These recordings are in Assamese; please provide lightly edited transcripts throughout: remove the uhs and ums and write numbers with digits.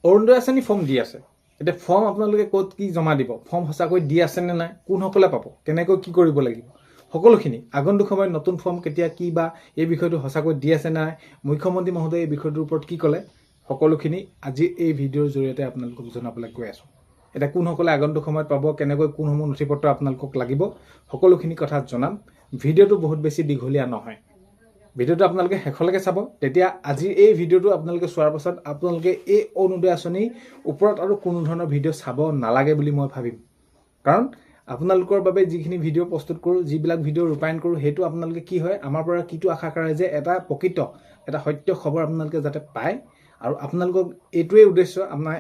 অৰুণোদয় আঁচনি ফৰ্ম দি আছে। এতিয়া ফৰ্ম আপোনালোকে ক'ত কি জমা দিব, ফৰ্ম সঁচাকৈ দি আছে নে নাই, কোনসকলে পাব, কেনেকৈ কি কৰিব লাগিব, সকলোখিনি আগন্তুক সময়ত নতুন ফৰ্ম কেতিয়া কি বা এই বিষয়টো সঁচাকৈ দি আছে নে নাই, মুখ্যমন্ত্ৰী মহোদয়ে এই বিষয়টোৰ ওপৰত কি ক'লে, সকলোখিনি আজি এই ভিডিঅ'ৰ জৰিয়তে আপোনালোকক জনাবলৈ গৈ আছোঁ। এতিয়া কোনসকলে আগন্তুক সময়ত পাব, কেনেকৈ কোনসমূহ নথিপত্ৰ আপোনালোকক লাগিব, সকলোখিনি কথা জনাম। ভিডিঅ'টো বহুত বেছি দীঘলীয়া নহয়, ভিডিঅ'টো আপোনালোকে শেষলৈকে চাব। তেতিয়া আজি এই ভিডিঅ'টো আপোনালোকে চোৱাৰ পাছত আপোনালোকে এই অৰুণোদয় আঁচনিৰ ওপৰত আৰু কোনো ধৰণৰ ভিডিঅ' চাব নালাগে বুলি মই ভাবিম। কাৰণ আপোনালোকৰ বাবে যিখিনি ভিডিঅ' প্ৰস্তুত কৰোঁ, যিবিলাক ভিডিঅ' ৰূপায়ণ কৰোঁ, সেইটো আপোনালোকে কি হয়, আমাৰ পৰা কিটো আশা কৰে যে এটা প্ৰকৃত এটা সত্য খবৰ আপোনালোকে যাতে পায়। আৰু আপোনালোকক এইটোৱে উদ্দেশ্য,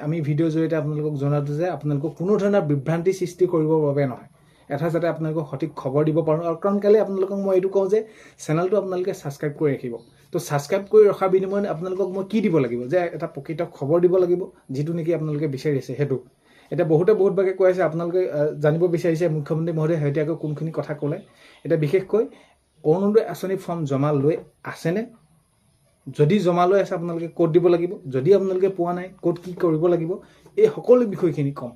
আমি ভিডিঅ'ৰ জৰিয়তে আপোনালোকক জনাটো যে আপোনালোকক কোনো ধৰণৰ বিভ্ৰান্তি সৃষ্টি কৰিবৰ বাবে নহয়, এটা যাতে আপোনালোকক সঠিক খবৰ দিব পাৰোঁ। আৰু কাৰণ কেলৈ আপোনালোকক মই এইটো কওঁ যে চেনেলটো আপোনালোকে ছাবস্ক্ৰাইব কৰি ৰাখিব। তো ছাবস্ক্ৰাইব কৰি ৰখাৰ বিনিময়ত আপোনালোকক মই কি দিব লাগিব, যে এটা প্ৰকৃত খবৰ দিব লাগিব, যিটো নেকি আপোনালোকে বিচাৰি আছে সেইটো। এতিয়া বহুতে বহুতভাগে কৈ আছে, আপোনালোকে জানিব বিচাৰিছে মুখ্যমন্ত্ৰী মহোদয়ে শেহতীয়াকৈ কোনখিনি কথা ক'লে। এতিয়া বিশেষকৈ অৰুণোদয় আঁচনি ফৰ্ম জমা লৈ আছেনে, যদি জমা লৈ আছে আপোনালোকে ক'ত দিব লাগিব, যদি আপোনালোকে পোৱা নাই ক'ত কি কৰিব লাগিব, এই সকলো বিষয়খিনি ক'ম।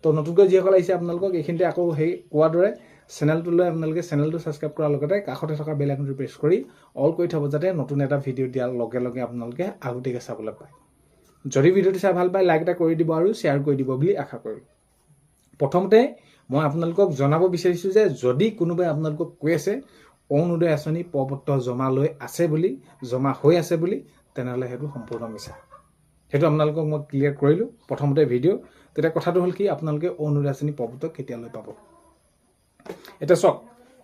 তো নতুনকৈ যিসকল আহিছে আপোনালোকক এইখিনিতে আকৌ সেই কোৱাৰ দৰে চেনেলটোলৈ আপোনালোকে চেনেলটো ছাবস্ক্ৰাইব কৰাৰ লগতে কাষতে থকা বেল আইকনটো প্ৰেছ কৰি অল কৰি থ'ব, যাতে নতুন এটা ভিডিঅ' দিয়াৰ লগে লগে আপোনালোকে আগতীয়াকৈ চাবলৈ পায়। যদি ভিডিঅ'টো চাই ভাল পায় লাইক এটা কৰি দিব আৰু শ্বেয়াৰ কৰি দিব বুলি আশা কৰোঁ। প্ৰথমতে মই আপোনালোকক জনাব বিচাৰিছোঁ যে যদি কোনোবাই আপোনালোকক কৈ আছে অৰুণোদয় আঁচনি প্ৰপত্ৰ জমা লৈ আছে বুলি, জমা হৈ আছে বুলি, তেনেহ'লে সেইটো সম্পূৰ্ণ মিছা। সেইটো আপোনালোকক মই ক্লিয়াৰ কৰিলোঁ প্ৰথমতে ভিডিঅ'। তেতিয়া কথাটো হ'ল কি, আপোনালোকে অৰুণোদয় আঁচনি প্ৰপত্ৰ কেতিয়ালৈ পাব। এতিয়া চাওক,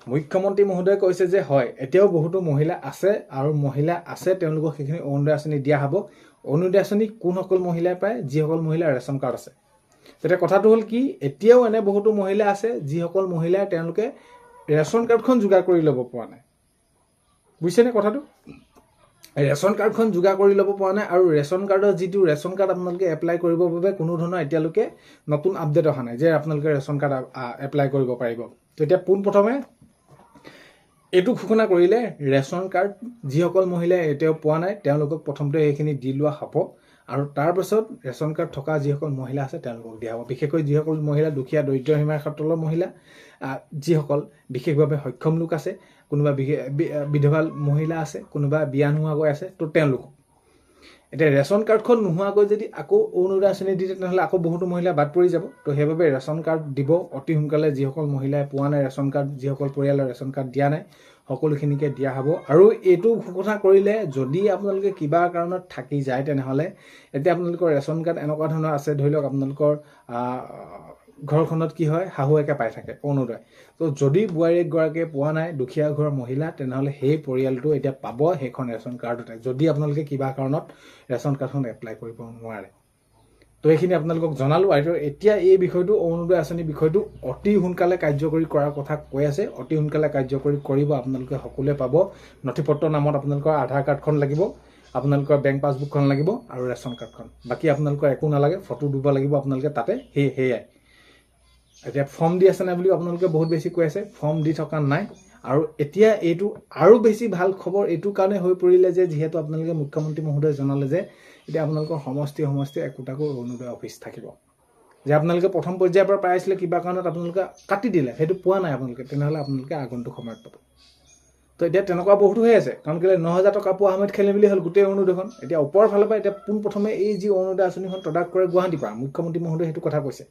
মুখ্যমন্ত্ৰী মহোদয়ে কৈছে যে হয় এতিয়াও বহুতো মহিলা আছে, আৰু মহিলা আছে তেওঁলোকক সেইখিনি অৰুণোদয় আঁচনি দিয়া হ'ব। অৰুণোদয় আঁচনি কোনসকল মহিলাই পায়, যিসকল মহিলাৰ ৰেচন কাৰ্ড আছে। তেতিয়া কথাটো হ'ল কি, এতিয়াও এনে বহুতো মহিলা আছে যিসকল মহিলাই তেওঁলোকে ৰেচন কাৰ্ডখন যোগাৰ কৰি ল'ব পৰা নাই। বুজিছেনে কথাটো? ৰেচন কাৰ্ডখন যোগাৰ কৰি ল'ব পৰা নাই, আৰু ৰেচন কাৰ্ডৰ যিটো ৰেচন কাৰ্ড আপোনালোকে এপ্লাই কৰিবৰ বাবে কোনো ধৰণৰ এতিয়ালৈকে নতুন আপডেট অহা নাই যে আপোনালোকে ৰেচন কাৰ্ড এপ্লাই কৰিব পাৰিব। তেতিয়া পোনপ্ৰথমে এইটো ঘোষণা কৰিলে ৰেচন কাৰ্ড যিসকল মহিলাই এতিয়াও পোৱা নাই তেওঁলোকক প্ৰথমতে সেইখিনি দি লোৱা হ'ব, আৰু তাৰপাছত ৰেচন কাৰ্ড থকা যিসকল মহিলা আছে তেওঁলোকক দিয়া হ'ব। বিশেষকৈ যিসকল মহিলা দুখীয়া দৰিদ্ৰ সীমাৰ তলৰ মহিলা, যিসকল বিশেষভাৱে সক্ষম লোক আছে, কোনোবা বিধৱা মহিলা আছে, কোনোবা বিয়া নোহোৱাকৈ আছে, তো তেওঁলোকক এতিয়া ৰেচন কাৰ্ডখন নোহোৱাকৈ যদি আকৌ অৰুণোদয় আঁচনি দিয়ে তেনেহ'লে আকৌ বহুতো মহিলা বাদ পৰি যাব। তো সেইবাবে ৰেচন কাৰ্ড দিব অতি সোনকালে। যিসকল মহিলাই পোৱা নাই ৰেচন কাৰ্ড, যিসকল পৰিয়ালৰ ৰেচন কাৰ্ড দিয়া নাই, সকলোখিনিকে দিয়া হ'ব। আৰু এইটো ঘোষণা কৰিলে যদি আপোনালোকে কিবা কাৰণত থাকি যায় তেনেহ'লে, এতিয়া আপোনালোকৰ ৰেচন কাৰ্ড এনেকুৱা ধৰণৰ আছে, ধৰি লওক আপোনালোকৰ ঘৰখনত কি হয়, শাহুৱেকে পাই থাকে অৰুণোদয়। তো যদি বোৱাৰীগৰাকীয়ে পোৱা নাই, দুখীয়া ঘৰৰ মহিলা, তেনেহ'লে সেই পৰিয়ালটো এতিয়া পাব সেইখন ৰেচন কাৰ্ডতে, যদি আপোনালোকে কিবা কাৰণত ৰেচন কাৰ্ডখন এপ্লাই কৰিব নোৱাৰে। তো এইখিনি আপোনালোকক জনালোঁ। আৰু এতিয়া এই বিষয়টো অৰুণোদয় আঁচনিৰ বিষয়টো অতি সোনকালে কাৰ্যকৰী কৰাৰ কথা কৈ আছে। অতি সোনকালে কাৰ্যকৰী কৰিব, আপোনালোকে সকলোৱে পাব। নথিপত্ৰ নামত আপোনালোকৰ আধাৰ কাৰ্ডখন লাগিব, আপোনালোকৰ বেংক পাছবুকখন লাগিব আৰু ৰেচন কাৰ্ডখন। বাকী আপোনালোকৰ একো নালাগে, ফটো দিব লাগিব আপোনালোকে তাতে, সেয়াই। এতিয়া ফৰ্ম দি আছে নাই বুলি আপোনালোকে বহুত বেছি কৈ আছে, ফৰ্ম দি থকা নাই। আৰু এতিয়া এইটো আৰু বেছি ভাল খবৰ এইটো কাৰণে হৈ পৰিলে যে যিহেতু আপোনালোকে মুখ্যমন্ত্ৰী মহোদয়ে জনালে যে এতিয়া আপোনালোকৰ সমষ্টি একোটাকৈ অৰুণোদয় অফিচ থাকিব। যে আপোনালোকে প্ৰথম পৰ্যায়ৰ পৰা পাই আছিলে, কিবা কাৰণত আপোনালোকে কাটি দিলে, সেইটো পোৱা নাই আপোনালোকে, তেনেহ'লে আপোনালোকে আগন্তুক সময়ত পাব। তো এতিয়া তেনেকুৱা বহুতো হৈ আছে, কাৰণ কেলৈ 9,000 টকা পোৱা সময়ত খেলি মেলি হ'ল গোটেই অৰুণোদয়খন। এতিয়া ওপৰৰ ফালৰ পৰা এতিয়া পোনপ্ৰথমে এই যি অৰুণোদয় আঁচনিখন তদাৰক কৰে গুৱাহাটীৰ পৰা, মুখ্যমন্ত্ৰী মহোদয়ে সেইটো কথা কৈছে।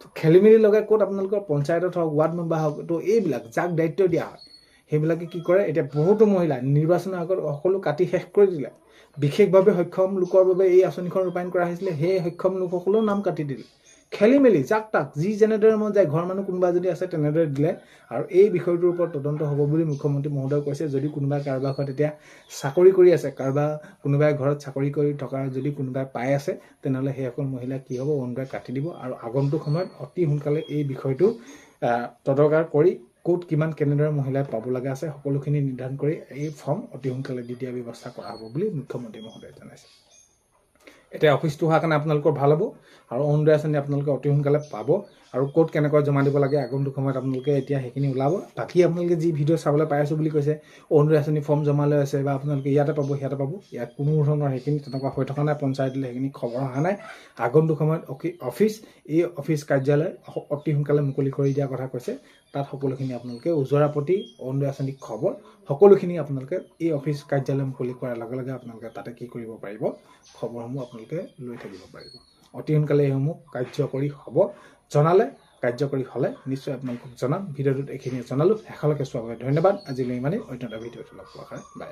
তো খেলি মেলি লগাই ক'ত আপোনালোকৰ পঞ্চায়তত হওক, ৱাৰ্ড মেম্বাৰ হওক, তো এইবিলাক যাক দায়িত্ব দিয়া হয় সেইবিলাকে কি কৰে, এতিয়া বহুতো মহিলা নিৰ্বাচনৰ আগত সকলো কাটি শেষ কৰি দিলে। বিশেষভাৱে সক্ষম লোকৰ বাবে এই আঁচনিখন ৰূপায়ণ কৰা হৈছিলে, সেই সক্ষম লোকসকলেও নাম কাটি দিলে। খেলি মেলি যাক তাক যি যেনেদৰে মন যায়, ঘৰৰ মানুহ কোনোবা যদি আছে তেনেদৰে দিলে। আৰু এই বিষয়টোৰ ওপৰত তদন্ত হ'ব বুলি মুখ্যমন্ত্ৰী মহোদয়ে কৈছে। যদি কোনোবাই কাৰোবাৰ ঘৰত এতিয়া চাকৰি কৰি আছে, কোনোবাই ঘৰত চাকৰি কৰি থকা যদি কোনোবাই পাই আছে, তেনেহ'লে সেইসকল মহিলা কি হ'ব, অৰুণোদয় কাটি দিব। আৰু আগন্তুক সময়ত অতি সোনকালে এই বিষয়টো তদাৰক কৰি ক'ত কিমান কেনেদৰে মহিলাই পাব লগা আছে সকলোখিনি নিৰ্ধাৰণ কৰি এই ফৰ্ম অতি সোনকালে দি দিয়াৰ ব্যৱস্থা কৰা হ'ব বুলি মুখ্যমন্ত্ৰী মহোদয়ে জনাইছে। এতিয়া অফিচটো হোৱাৰ কাৰণে আপোনালোকৰ ভাল হ'ব আৰু অৰুণোদয় আঁচনি আপোনালোকে অতি সোনকালে পাব আৰু ক'ত কেনেকৈ জমা দিব লাগে আগন্তুক সময়ত আপোনালোকে এতিয়া সেইখিনি ওলাব। বাকী আপোনালোকে যি ভিডিঅ' চাবলৈ পাই আছোঁ বুলি কৈছে অৰুণোদয় আঁচনি ফৰ্ম জমা লৈ আছে বা আপোনালোকে ইয়াতে পাব সিয়াতে পাব, ইয়াত কোনো ধৰণৰ সেইখিনি তেনেকুৱা হৈ থকা নাই। পঞ্চায়তলৈ সেইখিনি খবৰ অহা নাই। আগন্তুক সময়ত এই অফিচ কাৰ্যালয় অতি সোনকালে মুকলি কৰি দিয়াৰ কথা কৈছে। তাত সকলোখিনি আপোনালোকে ওজৰাপতি অৰুণোদয় আঁচনি খবৰ সকলোখিনি আপোনালোকে এই অফিচ কাৰ্যালয় মুকলি কৰাৰ লগে লগে আপোনালোকে তাতে কি কৰিব পাৰিব, খবৰসমূহ আপোনালোকে লৈ থাকিব পাৰিব। অতি সোনকালে এইসমূহ কাৰ্যকৰী হ'ব। জনালে কাৰ্যকৰী হ'লে নিশ্চয় আপোনালোকক জনাম। ভিডিঅ'টোত এইখিনিয়ে জনালোঁ। শেষলৈকে চোৱাৰ বাবে ধন্যবাদ। আজিলৈ ইমানেই। অন্য এটা ভিডিঅ'টো লগ পোৱাৰ কাৰণে বাই।